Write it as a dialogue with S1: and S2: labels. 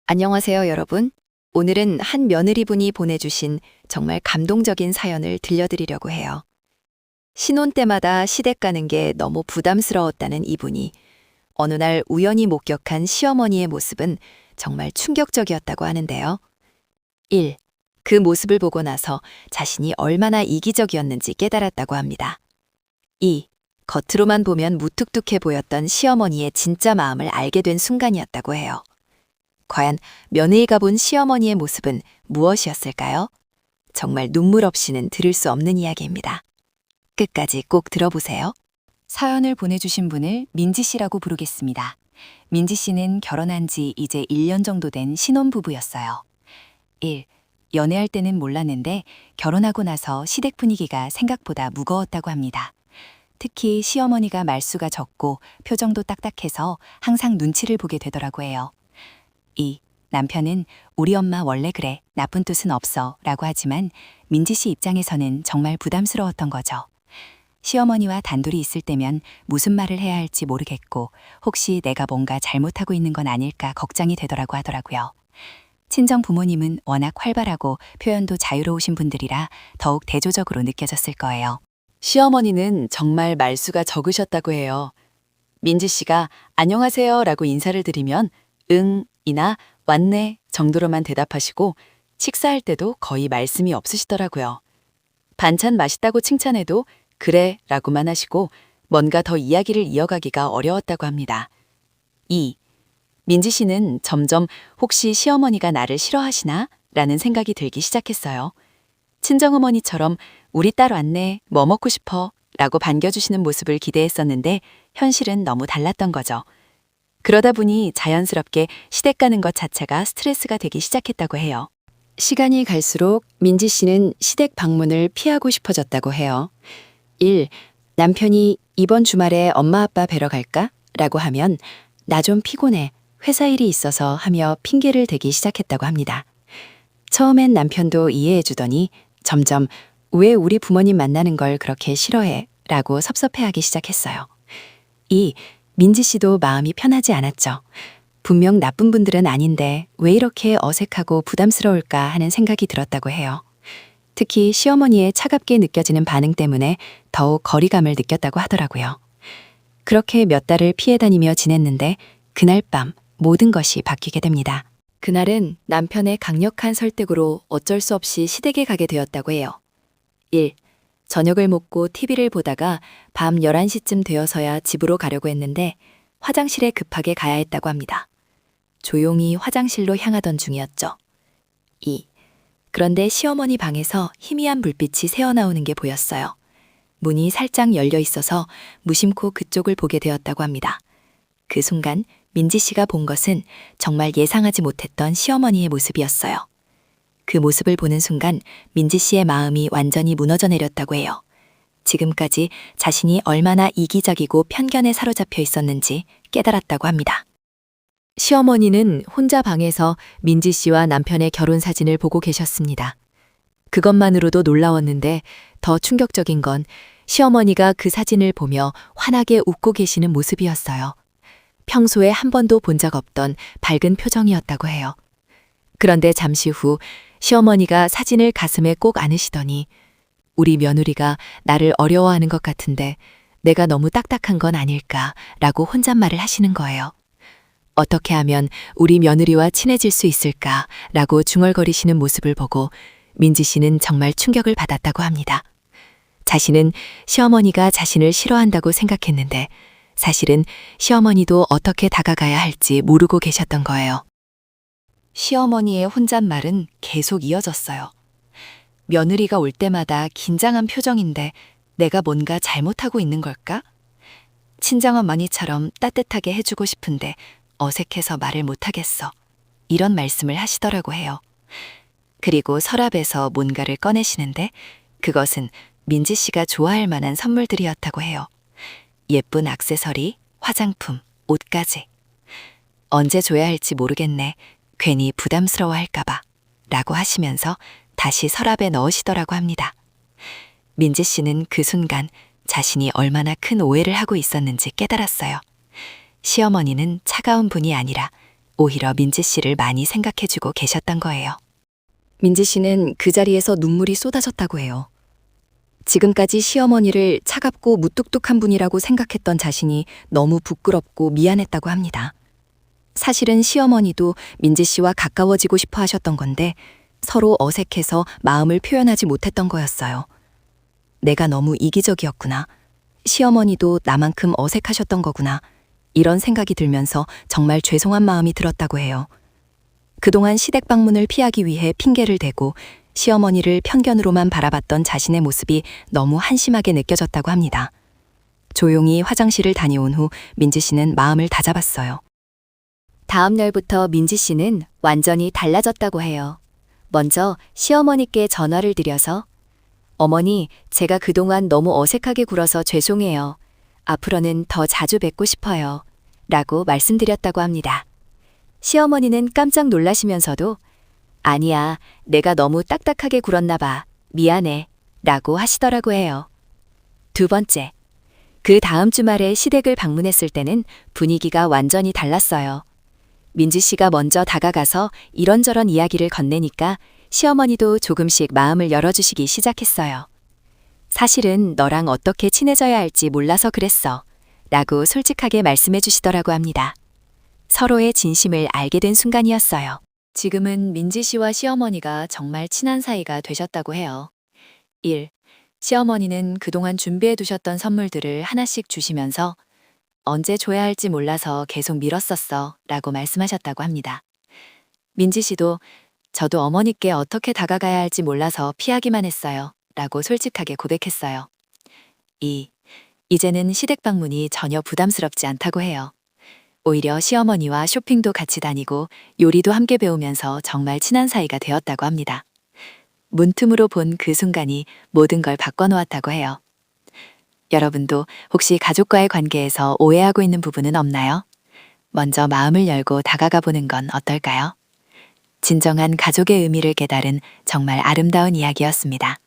S1: 안녕하세요, 여러분. 오늘은 한 며느리분이 보내주신 정말 감동적인 사연을 들려드리려고 해요. 신혼 때마다 시댁 가는 게 너무 부담스러웠다는 이분이 어느 날 우연히 목격한 시어머니의 모습은 정말 충격적이었다고 하는데요. 1. 그 모습을 보고 나서 자신이 얼마나 이기적이었는지 깨달았다고 합니다. 2. 겉으로만 보면 무뚝뚝해 보였던 시어머니의 진짜 마음을 알게 된 순간이었다고 해요. 과연 며느리가 본 시어머니의 모습은 무엇이었을까요? 정말 눈물 없이는 들을 수 없는 이야기입니다. 끝까지 꼭 들어보세요.
S2: 사연을 보내주신 분을 민지 씨라고 부르겠습니다. 민지 씨는 결혼한 지 이제 1년 정도 된 신혼부부였어요. 1. 연애할 때는 몰랐는데 결혼하고 나서 시댁 분위기가 생각보다 무거웠다고 합니다. 특히 시어머니가 말수가 적고 표정도 딱딱해서 항상 눈치를 보게 되더라고 해요. 2. 남편은 우리 엄마 원래 그래, 나쁜 뜻은 없어 라고 하지만 민지 씨 입장에서는 정말 부담스러웠던 거죠. 시어머니와 단둘이 있을 때면 무슨 말을 해야 할지 모르겠고 혹시 내가 뭔가 잘못하고 있는 건 아닐까 걱정이 되더라고 하더라고요. 친정 부모님은 워낙 활발하고 표현도 자유로우신 분들이라 더욱 대조적으로 느껴졌을 거예요.
S1: 시어머니는 정말 말수가 적으셨다고 해요. 민지 씨가 안녕하세요 라고 인사를 드리면 응, 이나 왔네 정도로만 대답하시고 식사할 때도 거의 말씀이 없으시더라고요. 반찬 맛있다고 칭찬해도 그래 라고만 하시고 뭔가 더 이야기를 이어가기가 어려웠다고 합니다. 2. 민지 씨는 점점 혹시 시어머니가 나를 싫어하시나? 라는 생각이 들기 시작했어요. 친정어머니처럼 우리 딸 왔네, 뭐 먹고 싶어? 라고 반겨주시는 모습을 기대했었는데 현실은 너무 달랐던 거죠. 그러다 보니 자연스럽게 시댁 가는 것 자체가 스트레스가 되기 시작했다고 해요. 시간이 갈수록 민지 씨는 시댁 방문을 피하고 싶어졌다고 해요. 1. 남편이 이번 주말에 엄마 아빠 뵈러 갈까? 라고 하면 나 좀 피곤해, 회사 일이 있어서 하며 핑계를 대기 시작했다고 합니다. 처음엔 남편도 이해해 주더니 점점 왜 우리 부모님 만나는 걸 그렇게 싫어해? 라고 섭섭해하기 시작했어요. 2. 민지 씨도 마음이 편하지 않았죠. 분명 나쁜 분들은 아닌데 왜 이렇게 어색하고 부담스러울까 하는 생각이 들었다고 해요. 특히 시어머니의 차갑게 느껴지는 반응 때문에 더욱 거리감을 느꼈다고 하더라고요. 그렇게 몇 달을 피해 다니며 지냈는데 그날 밤 모든 것이 바뀌게 됩니다. 그날은 남편의 강력한 설득으로 어쩔 수 없이 시댁에 가게 되었다고 해요. 1. 저녁을 먹고 TV를 보다가 밤 11시쯤 되어서야 집으로 가려고 했는데 화장실에 급하게 가야 했다고 합니다. 조용히 화장실로 향하던 중이었죠. 2. 그런데 시어머니 방에서 희미한 불빛이 새어나오는 게 보였어요. 문이 살짝 열려 있어서 무심코 그쪽을 보게 되었다고 합니다. 그 순간 민지 씨가 본 것은 정말 예상하지 못했던 시어머니의 모습이었어요. 그 모습을 보는 순간 민지 씨의 마음이 완전히 무너져 내렸다고 해요. 지금까지 자신이 얼마나 이기적이고 편견에 사로잡혀 있었는지 깨달았다고 합니다. 시어머니는 혼자 방에서 민지 씨와 남편의 결혼 사진을 보고 계셨습니다. 그것만으로도 놀라웠는데 더 충격적인 건 시어머니가 그 사진을 보며 환하게 웃고 계시는 모습이었어요. 평소에 한 번도 본 적 없던 밝은 표정이었다고 해요. 그런데 잠시 후 시어머니가 사진을 가슴에 꼭 안으시더니 우리 며느리가 나를 어려워하는 것 같은데 내가 너무 딱딱한 건 아닐까라고 혼잣말을 하시는 거예요. 어떻게 하면 우리 며느리와 친해질 수 있을까라고 중얼거리시는 모습을 보고 민지 씨는 정말 충격을 받았다고 합니다. 자신은 시어머니가 자신을 싫어한다고 생각했는데 사실은 시어머니도 어떻게 다가가야 할지 모르고 계셨던 거예요. 시어머니의 혼잣말은 계속 이어졌어요. 며느리가 올 때마다 긴장한 표정인데 내가 뭔가 잘못하고 있는 걸까? 친정어머니처럼 따뜻하게 해주고 싶은데 어색해서 말을 못하겠어. 이런 말씀을 하시더라고 해요. 그리고 서랍에서 뭔가를 꺼내시는데 그것은 민지 씨가 좋아할 만한 선물들이었다고 해요. 예쁜 액세서리, 화장품, 옷까지. 언제 줘야 할지 모르겠네. 괜히 부담스러워할까봐 라고 하시면서 다시 서랍에 넣으시더라고 합니다. 민지 씨는 그 순간 자신이 얼마나 큰 오해를 하고 있었는지 깨달았어요. 시어머니는 차가운 분이 아니라
S2: 오히려 민지 씨를 많이 생각해주고 계셨던 거예요.
S1: 민지 씨는 그 자리에서 눈물이 쏟아졌다고 해요. 지금까지 시어머니를 차갑고 무뚝뚝한 분이라고 생각했던 자신이 너무 부끄럽고 미안했다고 합니다. 사실은 시어머니도 민지 씨와 가까워지고 싶어 하셨던 건데 서로 어색해서 마음을 표현하지 못했던 거였어요. 내가 너무 이기적이었구나. 시어머니도 나만큼 어색하셨던 거구나. 이런 생각이 들면서 정말 죄송한 마음이 들었다고 해요. 그동안 시댁 방문을 피하기 위해 핑계를 대고 시어머니를 편견으로만 바라봤던 자신의 모습이 너무 한심하게 느껴졌다고 합니다. 조용히 화장실을 다녀온 후 민지 씨는 마음을 다잡았어요.
S2: 다음 날부터 민지 씨는 완전히 달라졌다고 해요. 먼저 시어머니께 전화를 드려서 어머니, 제가 그동안 너무 어색하게 굴어서 죄송해요. 앞으로는 더 자주 뵙고 싶어요. 라고 말씀드렸다고 합니다. 시어머니는 깜짝 놀라시면서도 아니야, 내가 너무 딱딱하게 굴었나 봐. 미안해. 라고 하시더라고 해요. 두 번째, 그 다음 주말에 시댁을 방문했을 때는 분위기가 완전히 달랐어요. 민지 씨가 먼저 다가가서 이런저런 이야기를 건네니까 시어머니도 조금씩 마음을 열어주시기 시작했어요. 사실은 너랑 어떻게 친해져야 할지 몰라서 그랬어. 라고 솔직하게 말씀해 주시더라고 합니다. 서로의 진심을 알게 된 순간이었어요. 지금은 민지 씨와 시어머니가 정말 친한 사이가 되셨다고 해요. 1. 시어머니는 그동안 준비해 두셨던 선물들을 하나씩 주시면서 언제 줘야 할지 몰라서 계속 미뤘었어 라고 말씀하셨다고 합니다. 민지 씨도 저도 어머니께 어떻게 다가가야 할지 몰라서 피하기만 했어요 라고 솔직하게 고백했어요. 2. 이제는 시댁 방문이 전혀 부담스럽지 않다고 해요. 오히려 시어머니와 쇼핑도 같이 다니고 요리도 함께 배우면서 정말 친한 사이가 되었다고 합니다. 문틈으로 본 그 순간이 모든 걸 바꿔놓았다고 해요. 여러분도 혹시 가족과의 관계에서 오해하고 있는 부분은 없나요? 먼저 마음을 열고 다가가 보는 건 어떨까요? 진정한 가족의 의미를 깨달은 정말 아름다운 이야기였습니다.